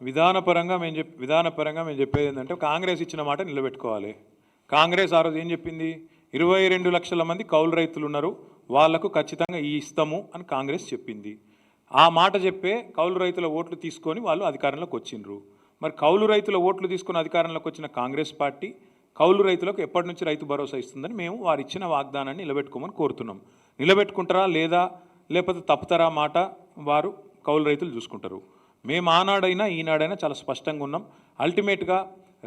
విధానపరంగా మేము చెప్పేది ఏంటంటే కాంగ్రెస్ ఇచ్చిన మాట నిలబెట్టుకోవాలి. కాంగ్రెస్ ఆ రోజు ఏం చెప్పింది? 22 లక్షల మంది కౌలు రైతులు ఉన్నారు, వాళ్లకు ఖచ్చితంగా ఇస్తాము అని కాంగ్రెస్ చెప్పింది. ఆ మాట చెప్పే కౌలు రైతుల ఓట్లు తీసుకొని వాళ్ళు అధికారంలోకి వచ్చిండ్రు. మరి కౌలు రైతుల ఓట్లు తీసుకొని అధికారంలోకి వచ్చిన కాంగ్రెస్ పార్టీ కౌలు రైతులకు ఎప్పటి నుంచి రైతు భరోసా ఇస్తుందని మేము వారు ఇచ్చిన వాగ్దానాన్ని నిలబెట్టుకోమని కోరుతున్నాం. నిలబెట్టుకుంటారా లేదా లేకపోతే తప్పుతారా మాట వారు కౌలు రైతులు చూసుకుంటారు. మేము ఆనాడైనా ఈనాడైనా చాలా స్పష్టంగా ఉన్నాం. అల్టిమేట్గా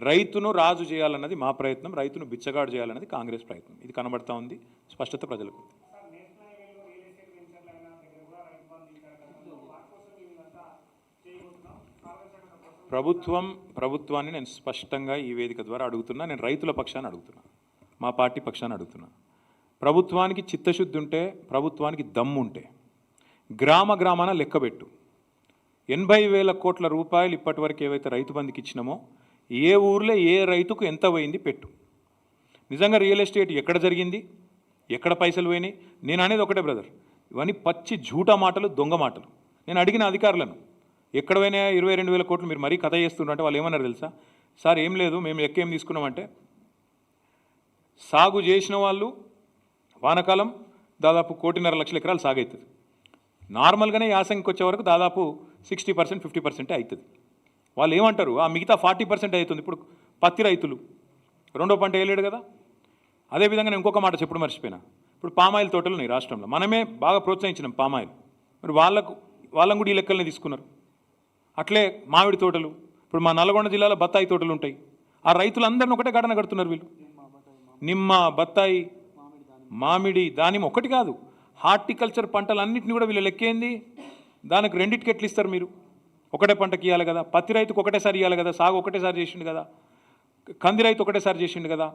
రైతును రాజు చేయాలన్నది మా ప్రయత్నం, రైతును బిచ్చగాడు చేయాలన్నది కాంగ్రెస్ ప్రయత్నం. ఇది కనబడతా ఉంది, స్పష్టత ప్రజలకు. ప్రభుత్వాన్ని నేను స్పష్టంగా ఈ వేదిక ద్వారా అడుగుతున్నా. నేను రైతుల పక్షాన్ని అడుగుతున్నా, మా పార్టీ పక్షాన్ని అడుగుతున్నా. ప్రభుత్వానికి చిత్తశుద్ధి ఉంటే, ప్రభుత్వానికి దమ్ము ఉంటే గ్రామ గ్రామాన లెక్కబెట్టు. 80,000 కోట్ల రూపాయలు ఇప్పటివరకు ఏవైతే రైతు బంధుకి ఇచ్చినామో ఏ ఊర్లో ఏ రైతుకు ఎంత పోయింది పెట్టు. నిజంగా రియల్ ఎస్టేట్ ఎక్కడ జరిగింది, ఎక్కడ పైసలు పోయినాయి? నేను అనేది ఒకటే బ్రదర్, ఇవన్నీ పచ్చి జూటా మాటలు, దొంగ మాటలు. నేను అడిగిన అధికారులను ఎక్కడ పోయినా 22,000 కోట్లు మీరు మరీ కథ చేస్తున్నారంటే వాళ్ళు ఏమన్నారు తెలుసా? సార్ ఏం లేదు, మేము లెక్క ఏం తీసుకున్నామంటే సాగు చేసిన వాళ్ళు వానకాలం దాదాపు 1.5 లక్షల ఎకరాలు సాగు అవుతుంది. నార్మల్గానే యాసంగికి వచ్చే వరకు దాదాపు 60% 50% అవుతుంది. వాళ్ళు ఏమంటారు, ఆ మిగతా 40% అవుతుంది. ఇప్పుడు పత్తి రైతులు రెండో పంట వేయలేడు కదా. అదేవిధంగా నేను ఇంకొక మాట చెప్పడం మర్చిపోయినా, ఇప్పుడు పామాయిల్ తోటలు ఉన్నాయి రాష్ట్రంలో, మనమే బాగా ప్రోత్సహించినాం పామాయిల్. మరి వాళ్ళని కూడా ఈ లెక్కల్ని తీసుకున్నారు. అట్లే మామిడి తోటలు, ఇప్పుడు మా నల్గొండ జిల్లాలో బత్తాయి తోటలు ఉంటాయి. ఆ రైతులందరిని ఒకటే ఘటన కడుతున్నారు వీళ్ళు. నిమ్మ, బత్తాయి, మామిడి, దానిమ్మ ఒకటి కాదు, హార్టికల్చర్ పంటలన్నింటినీ కూడా వీళ్ళు లెక్కేంది. దానికి రెండింటికి ఎట్లు ఇస్తారు మీరు? ఒకటే పంటకి ఇవ్వాలి కదా. పత్తి రైతుకు ఒకటేసారి ఇవ్వాలి కదా, సాగు ఒకటేసారి చేసిండు కదా. కంది రైతు ఒకటేసారి చేసిండు కదా.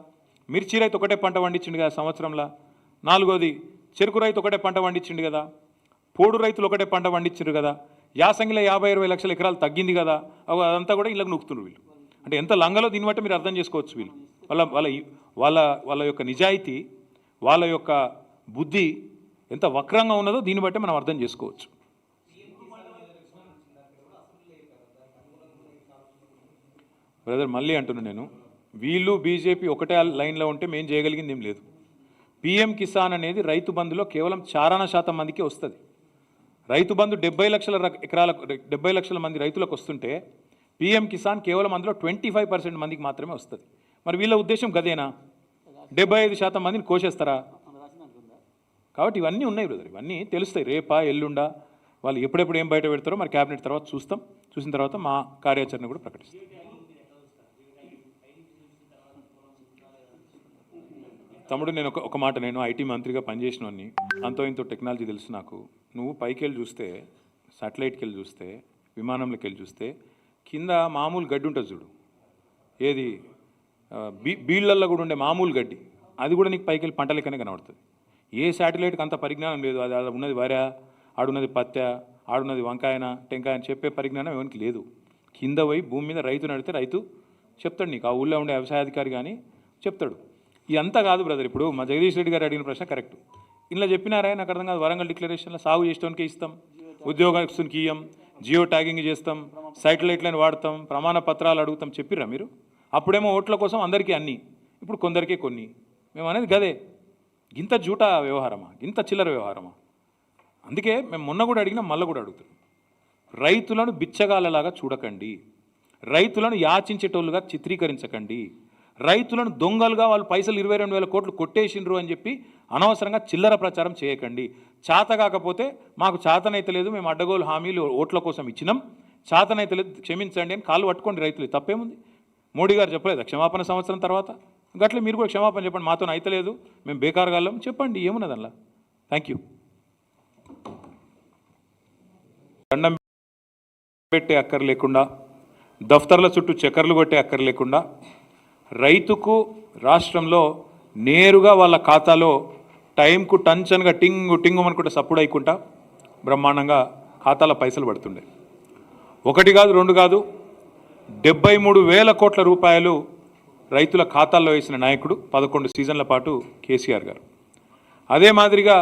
మిర్చి రైతు ఒకటే పంట పండించిండు కదా సంవత్సరంలో. నాలుగోది చెరుకు రైతు ఒకటే పంట పండించిండు కదా. పోడు రైతులు ఒకటే పంట పండించారు కదా. యాసంగిలో 50-20 లక్షల ఎకరాలు తగ్గింది కదా. అదంతా కూడా ఇళ్ళకు నొక్కుతున్నారు వీళ్ళు. అంటే ఎంత లంగలో దీన్ని బట్టి మీరు అర్థం చేసుకోవచ్చు. వీళ్ళు వాళ్ళ యొక్క నిజాయితీ, వాళ్ళ యొక్క బుద్ధి ఎంత వక్రంగా ఉన్నదో దీన్ని బట్టి మనం అర్థం చేసుకోవచ్చు. బ్రదర్ మళ్ళీ అంటున్నాను నేను, వీళ్ళు బీజేపీ ఒకటే లైన్లో ఉంటే మేము చేయగలిగింది ఏం లేదు. పిఎం కిసాన్ అనేది రైతు బంధులో కేవలం 40% మందికి వస్తుంది. రైతు బంధు 70 లక్షల ఎకరాలకు 70 లక్షల మంది రైతులకు వస్తుంటే పిఎం కిసాన్ కేవలం అందులో 25% మందికి మాత్రమే వస్తుంది. మరి వీళ్ళ ఉద్దేశం గదేనా? 75% మందిని కోసేస్తారా? కాబట్టి ఇవన్నీ ఉన్నాయి బ్రదర్, ఇవన్నీ తెలుస్తాయి. రేపా ఎల్లుండా వాళ్ళు ఎప్పుడెప్పుడు ఏం బయట పెడతారో మరి క్యాబినెట్ తర్వాత చూస్తాం. చూసిన తర్వాత మా కార్యాచరణ కూడా ప్రకటిస్తాం. తమ్ముడు నేను ఒక మాట, నేను ఐటీ మంత్రిగా పనిచేసినవన్నీ, అంతో ఇంతో టెక్నాలజీ తెలుసు నాకు. నువ్వు పైకి వెళ్ళి చూస్తే, సాటిలైట్కి వెళ్ళి చూస్తే, విమానంలోకి వెళ్ళి చూస్తే కింద మామూలు గడ్డి ఉంటుంది చూడు, ఏది బీళ్ళల్లో కూడా ఉండే మామూలు గడ్డి, అది కూడా నీకు పైకి వెళ్ళి పంట లెక్కనే కనబడుతుంది. ఏ శాటిలైట్కి అంత పరిజ్ఞానం లేదు. అది ఉన్నది వర, ఆడున్నది పత్య, ఆడున్నది వంకాయన టెంకాయ అని చెప్పే పరిజ్ఞానం ఎవరికి లేదు. కింద పోయి భూమి మీద రైతు నడితే రైతు చెప్తాడు నీకు, ఆ ఊళ్ళో ఉండే వ్యవసాయాధికారి కానీ చెప్తాడు. ఇదంతా కాదు బ్రదర్. ఇప్పుడు మా జగదీష్ రెడ్డి గారు అడిగిన ప్రశ్న కరెక్ట్. ఇలా చెప్పినారా నాకు అర్థం కాదు. వరంగల్ డిక్లరేషన్లో సాగు చేసేవానికి ఇస్తాం, ఉద్యోగస్తునికి ఇయ్యం, జియో ట్యాగింగ్ చేస్తాం, సాటిలైట్లను వాడతాం, ప్రమాణ పత్రాలు అడుగుతాం చెప్పిర్రా మీరు? అప్పుడేమో ఓట్ల కోసం అందరికీ అన్నీ, ఇప్పుడు కొందరికే కొన్ని. మేము అనేది గదే. ఇంత జూటా వ్యవహారమా, ఇంత చిల్లర వ్యవహారమా? అందుకే మేము మొన్న కూడా అడిగినా మళ్ళీ కూడా అడుగుతున్నాం, రైతులను బిచ్చగాళ్ళలాగా చూడకండి, రైతులను యాచించేటోళ్ళుగా చిత్రీకరించకండి, రైతులను దొంగలుగా వాళ్ళు పైసలు 22,000 కోట్లు కొట్టేసిండ్రు అని చెప్పి అనవసరంగా చిల్లర ప్రచారం చేయకండి. చేత కాకపోతే మాకు చేతనైతే లేదు, మేము అడ్డగోలు హామీలు ఓట్ల కోసం ఇచ్చినాం, చేతనైతే లేదు క్షమించండి అని కాళ్ళు పట్టుకోండి రైతులు. తప్పేముంది? మోడీ గారు చెప్పలేదా క్షమాపణ సంవత్సరం తర్వాత? గట్లే మీరు కూడా క్షమాపణ చెప్పండి, మాతో అయితే లేదు, మేము బేకారుగాళ్ళం చెప్పండి, ఏమున్నది అలా. Thank you. దండం పెట్టే అక్కర లేకుండా, దఫ్తర్ల చుట్టూ చక్కర్లు కొట్టే అక్కర లేకుండా రైతుకు రాష్ట్రంలో నేరుగా వాళ్ళ ఖాతాలో టైంకు టంచన్గా టింగు టింగు అనుకుంటే సప్పుడు అయ్యకుండా బ్రహ్మాండంగా ఖాతాలో పైసలు పడుతుండే. ఒకటి కాదు, రెండు కాదు, 73,000 కోట్ల రూపాయలు రైతుల ఖాతాల్లో వేసిన నాయకుడు 11 సీజన్ల పాటు కేసీఆర్ గారు. అదే మాదిరిగా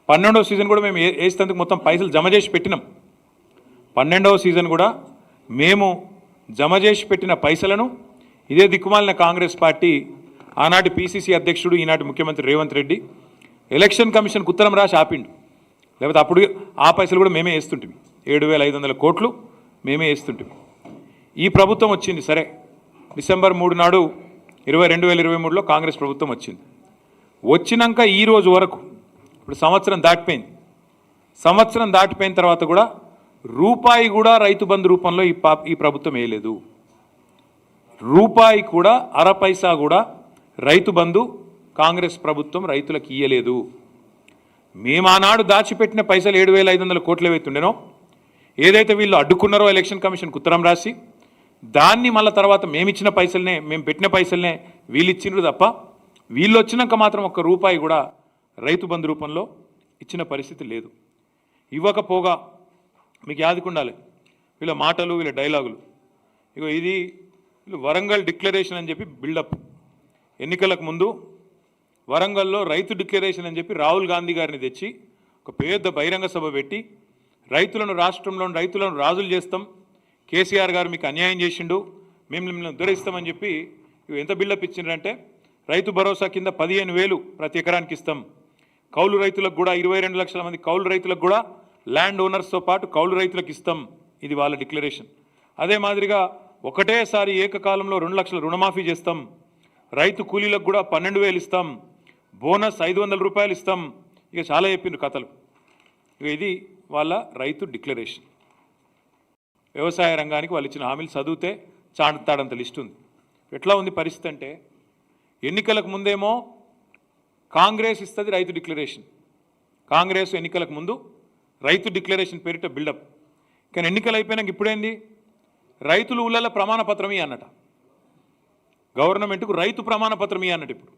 12వ సీజన్ కూడా మేము వేసేందుకు మొత్తం పైసలు జమ చేసి పెట్టినాం. 12వ సీజన్ కూడా మేము జమ చేసి పెట్టిన పైసలను ఇదే దిక్కుమాలిన కాంగ్రెస్ పార్టీ ఆనాటి పిసిసి అధ్యక్షుడు ఈనాటి ముఖ్యమంత్రి రేవంత్ రెడ్డి ఎలక్షన్ కమిషన్కు ఉత్తరం రాసి ఆపిండు. లేకపోతే అప్పుడు ఆ పైసలు కూడా మేమే వేస్తుంటిమి. 7,500 కోట్లు మేమే వేస్తుంటిమి. ఈ ప్రభుత్వం వచ్చింది సరే, డిసెంబర్ 3 నాడు 2023లో కాంగ్రెస్ ప్రభుత్వం వచ్చింది. వచ్చినాక ఈ రోజు వరకు ఇప్పుడు సంవత్సరం దాటిపోయింది. సంవత్సరం దాటిపోయిన తర్వాత కూడా రూపాయి కూడా రైతు బంధు రూపంలో ఈ ప్రభుత్వం వేయలేదు. రూపాయి కూడా అర పైసా కూడా రైతు బంధు కాంగ్రెస్ ప్రభుత్వం రైతులకు ఇయ్యలేదు. మేము ఆనాడు దాచిపెట్టిన పైసలు 7,500 కోట్లు ఏవైతుండేనో, ఏదైతే వీళ్ళు అడ్డుకున్నారో ఎలక్షన్ కమిషన్కి ఉత్తరం రాసి దాన్ని మళ్ళీ తర్వాత మేమిచ్చిన పైసలనే, మేము పెట్టిన పైసలనే వీళ్ళు ఇచ్చిండ్రు తప్ప వీళ్ళు వచ్చినాక మాత్రం ఒక్క రూపాయి కూడా రైతు బంధు రూపంలో ఇచ్చిన పరిస్థితి లేదు. ఇవ్వకపోగా మీకు యాదుకుండాలి వీళ్ళ మాటలు, వీళ్ళ డైలాగులు. ఇగో ఇది వీళ్ళు వరంగల్ డిక్లరేషన్ అని చెప్పి బిల్డప్. ఎన్నికలకు ముందు వరంగల్లో రైతు డిక్లరేషన్ అని చెప్పి రాహుల్ గాంధీ గారిని తెచ్చి ఒక పెద్ద బహిరంగ సభ పెట్టి రైతులను, రాష్ట్రంలోని రైతులను రాజులు చేస్తాం, కేసీఆర్ గారు మీకు అన్యాయం చేసిండు, మేము మిమ్మల్ని ఉద్ధరిస్తామని చెప్పి ఎంత బిల్డప్ ఇచ్చిండ్రంటే రైతు భరోసా కింద 15,000 ప్రతి ఎకరానికి ఇస్తాం, కౌలు రైతులకు కూడా 22 లక్షల మంది కౌలు రైతులకు కూడా ల్యాండ్ ఓనర్స్తో పాటు కౌలు రైతులకు ఇస్తాం. ఇది వాళ్ళ డిక్లరేషన్. అదే మాదిరిగా ఒకటేసారి ఏకకాలంలో 2 లక్షల రుణమాఫీ చేస్తాం, రైతు కూలీలకు కూడా 12,000 ఇస్తాం, బోనస్ 500 రూపాయలు ఇస్తాం. ఇక చాలా చెప్పిండ్రు కథలు. ఇక ఇది వాళ్ళ రైతు డిక్లరేషన్. వ్యవసాయ రంగానికి వాళ్ళు ఇచ్చిన హామీలు చదివితే చాటుతాడంత లిస్ట్ ఉంది. ఎట్లా ఉంది పరిస్థితి అంటే, ఎన్నికలకు ముందేమో కాంగ్రెస్ ఇస్తుంది రైతు డిక్లరేషన్. కాంగ్రెస్ ఎన్నికలకు ముందు రైతు డిక్లరేషన్ పేరిట బిల్డప్. కానీ ఎన్నికలు అయిపోయినాక ఇప్పుడేంది, రైతులు ఊళ్ళల్లో ప్రమాణ పత్రం అన్నట, గవర్నమెంట్కు రైతు ప్రమాణ పత్రం అన్నట్టు ఇప్పుడు